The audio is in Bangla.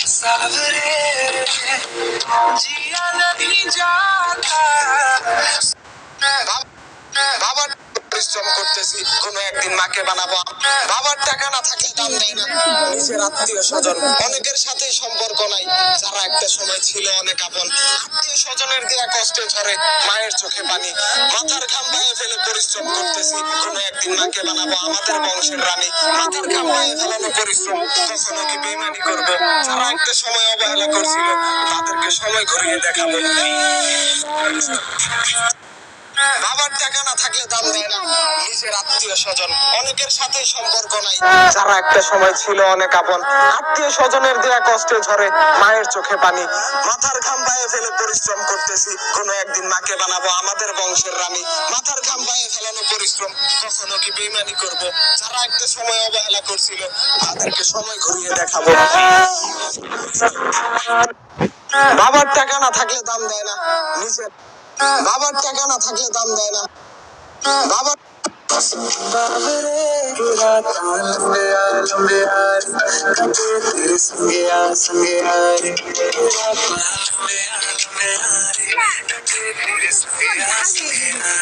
सावरे जिया नहीं जाता বাবার পরিশ্রম করতেছি, কোনো একদিন মাকে বানাবো। বাবার টাকা না থাকলে দাম দেয় না নিজের আত্মীয় স্বজন, অনেকের সাথেই সম্পর্ক নাই যারা একটা সময় ছিল অনেক আপন। আত্মীয় স্বজনের দেয়া কষ্টে ঝরে মায়ের চোখে পানি, মাথার ঘাম পায়ে ফেলে পরিশ্রম করতেছি, কোনো একদিন মাকে বানাবো আমাদের বংশের রানী। মাথার ঘাম পায়ে ফেলানো পরিশ্রম কখনো কি বেইমানি করবো? যারা একটা সময় অবহেলা করছিল তাদেরকে সময় ঘুরিয়ে দেখাবো। বাবার টাকা না থাকলে দাম দেয় না নিজের আত্মীয় স্বজন, অনেকের সাথে সম্পর্ক নাই যারা একটা সময় ছিল অনেক আপন। আত্মীয় স্বজনের দেয়া কষ্টে ঝরে মায়ের চোখে পানি, মাথার ঘাম পায়ে ফেলে পরিশ্রম করতেছি, কোনো একদিন মাকে বানাবো আমাদের বংশের রানী। মাথার ঘাম পায়ে ফেলানো পরিশ্রম কখনো কি বেইমানি করবো? যারা একটা সময় অবহেলা করছিল তাদেরকে সময় ঘুরিয়ে দেখাবো। বাবার টাকা না থাকলে দাম দেয় না নিজের, বাবার টাকা না থাকলে দাম দেয় না বাবার। बाबरे रात लंबे यार कटे तेरे संगे यार रात लंबे यार कटे तेरे संगे यार